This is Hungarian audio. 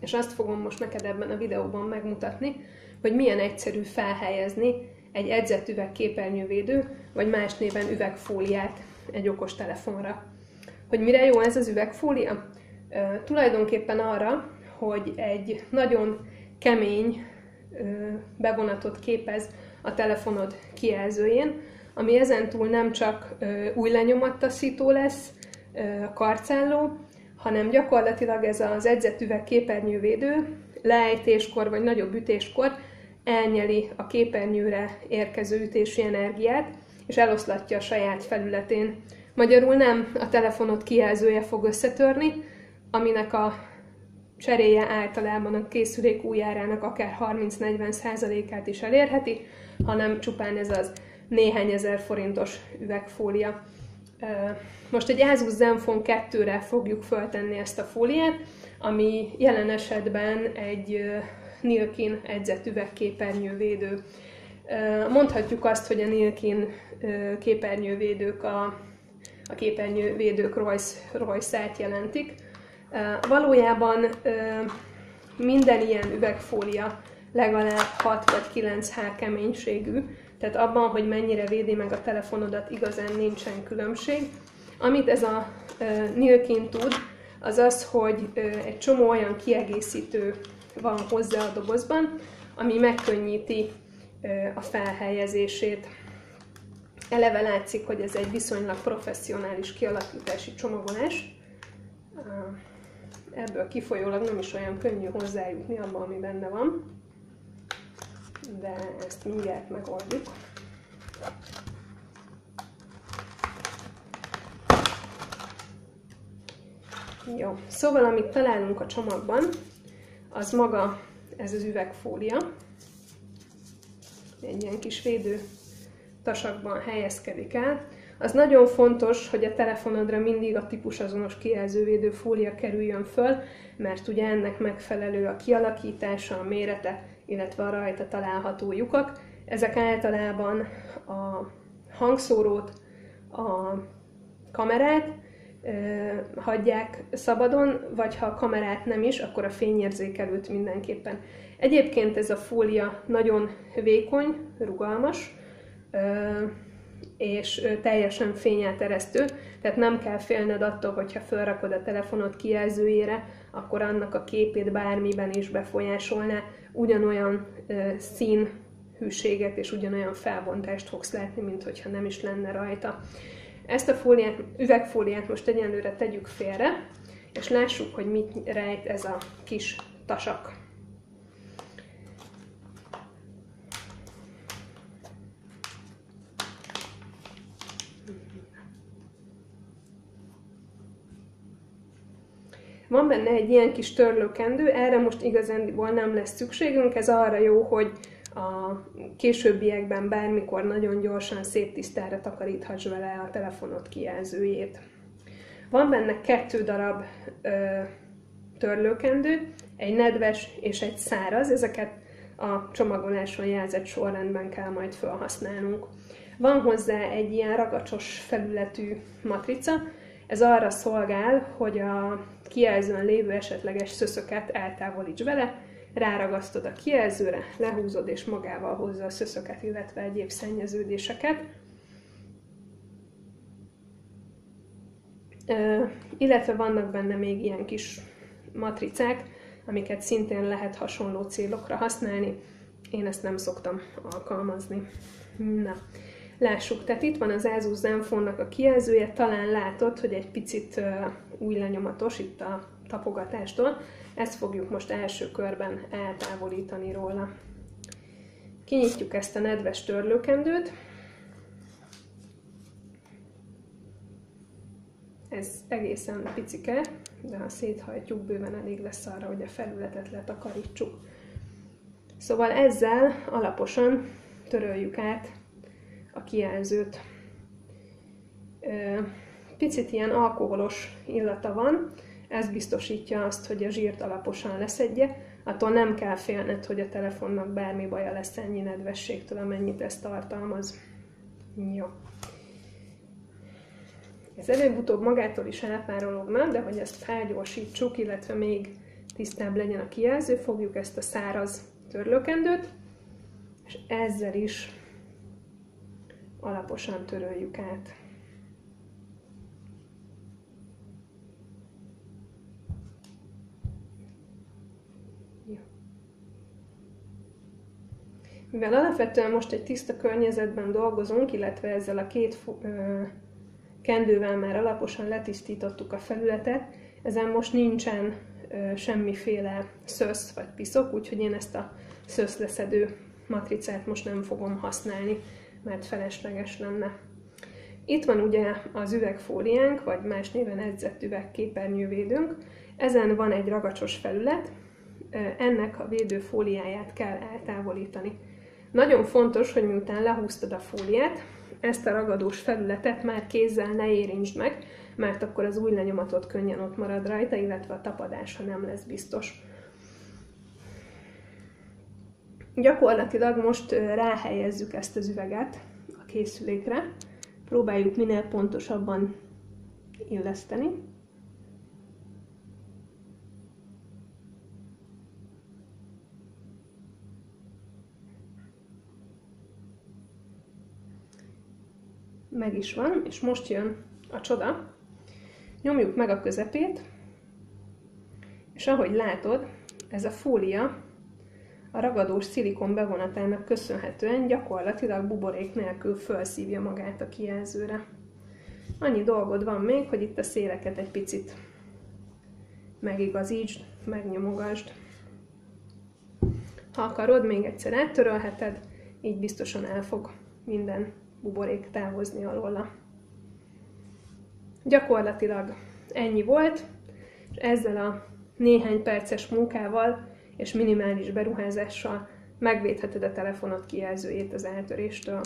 és azt fogom most neked ebben a videóban megmutatni, hogy milyen egyszerű felhelyezni egy edzett üvegképernyővédő, vagy más néven üvegfóliát egy okostelefonra. Hogy mire jó ez az üvegfólia? Tulajdonképpen arra, hogy egy nagyon kemény bevonatot képez a telefonod kijelzőjén, ami ezentúl nem csak új lenyomattaszító lesz, karcálló, hanem gyakorlatilag ez az edzett üvegképernyővédő leejtéskor vagy nagyobb ütéskor elnyeli a képernyőre érkező ütési energiát, és eloszlatja a saját felületén. Magyarul nem a telefonod kijelzője fog összetörni, aminek a cseréje általában a készülék újjárának akár 30-40%-át is elérheti, hanem csupán ez az néhány ezer forintos üvegfólia. Most egy Asus Zenfone 2-re fogjuk föltenni ezt a fóliát, ami jelen esetben egy Nilkin edzett üvegképernyővédő. Mondhatjuk azt, hogy a Nilkin képernyővédők a képernyővédők Royce-át jelentik. Valójában minden ilyen üvegfólia legalább 6 vagy 9 H keménységű, tehát abban, hogy mennyire védi meg a telefonodat, igazán nincsen különbség. Amit ez a Nilkin tud, az az, hogy egy csomó olyan kiegészítő van hozzá a dobozban, ami megkönnyíti a felhelyezését. Eleve látszik, hogy ez egy viszonylag professzionális kialakítási csomagolás. Ebből kifolyólag nem is olyan könnyű hozzájutni abba, ami benne van, de ezt mindjárt megoldjuk. Jó, szóval amit találunk a csomagban, az maga ez az üvegfólia. Egy ilyen kis védő tasakban helyezkedik el. Az nagyon fontos, hogy a telefonodra mindig a típusazonos kijelzővédő fólia kerüljön föl, mert ugye ennek megfelelő a kialakítása, a mérete, illetve a rajta található lyukak. Ezek általában a hangszórót, a kamerát hagyják szabadon, vagy ha a kamerát nem is, akkor a fényérzékelőt mindenképpen. Egyébként ez a fólia nagyon vékony, rugalmas, és teljesen fényelteresztő, tehát nem kell félned attól, hogyha felrakod a telefonod kijelzőjére, akkor annak a képét bármiben is befolyásolná, ugyanolyan színhűséget és ugyanolyan felbontást fogsz látni, mint hogyha nem is lenne rajta. Ezt a fóliát, üvegfóliát most egyenlőre tegyük félre, és lássuk, hogy mit rejt ez a kis tasak. Van benne egy ilyen kis törlőkendő, erre most igazándiból nem lesz szükségünk, ez arra jó, hogy a későbbiekben bármikor nagyon gyorsan, szép tisztára takaríthass vele a telefonod kijelzőjét. Van benne 2 darab törlőkendő, egy nedves és egy száraz, ezeket a csomagoláson jelzett sorrendben kell majd felhasználnunk. Van hozzá egy ilyen ragacsos felületű matrica, ez arra szolgál, hogy a kijelzőn lévő esetleges szöszöket eltávolíts vele, ráragasztod a kijelzőre, lehúzod és magával hozza a szöszöket, illetve egyéb szennyeződéseket. Illetve vannak benne még ilyen kis matricák, amiket szintén lehet hasonló célokra használni. Én ezt nem szoktam alkalmazni. Na, lássuk, tehát itt van az Asus Zenfone-nak a kijelzője, talán látod, hogy egy picit új lenyomatos itt a tapogatástól. Ezt fogjuk most első körben eltávolítani róla. Kinyitjuk ezt a nedves törlőkendőt. Ez egészen picike, de ha széthajtjuk, bőven elég lesz arra, hogy a felületet letakarítsuk. Szóval ezzel alaposan töröljük át a kijelzőt. Picit ilyen alkoholos illata van, ez biztosítja azt, hogy a zsírt alaposan leszedje, attól nem kell félned, hogy a telefonnak bármi baja lesz ennyi nedvességtől, amennyit ez tartalmaz. Jó. Ez előbb-utóbb magától is elpárologna, de hogy ezt felgyorsítsuk, illetve még tisztább legyen a kijelző, fogjuk ezt a száraz törlőkendőt, és ezzel is alaposan töröljük át. Mivel alapvetően most egy tiszta környezetben dolgozunk, illetve ezzel a két kendővel már alaposan letisztítottuk a felületet, ezen most nincsen semmiféle szösz vagy piszok, úgyhogy én ezt a szöszleszedő matricát most nem fogom használni, mert felesleges lenne. Itt van ugye az üvegfóliánk, vagy más néven edzett üvegképernyővédőnk. Ezen van egy ragacsos felület, ennek a védőfóliáját kell eltávolítani. Nagyon fontos, hogy miután lehúztad a fóliát, ezt a ragadós felületet már kézzel ne érintsd meg, mert akkor az új lenyomatot könnyen ott marad rajta, illetve a tapadása nem lesz biztos. Gyakorlatilag most ráhelyezzük ezt az üveget a készülékre, próbáljuk minél pontosabban illeszteni. Meg is van, és most jön a csoda. Nyomjuk meg a közepét, és ahogy látod, ez a fólia a ragadós szilikon bevonatának köszönhetően gyakorlatilag buborék nélkül felszívja magát a kijelzőre. Annyi dolgod van még, hogy itt a széleket egy picit megigazítsd, megnyomogasd. Ha akarod, még egyszer áttörölheted, így biztosan el fog minden buborék távozni alóla. Gyakorlatilag ennyi volt, és ezzel a néhány perces munkával és minimális beruházással megvédheted a telefonod kijelzőjét az eltöréstől.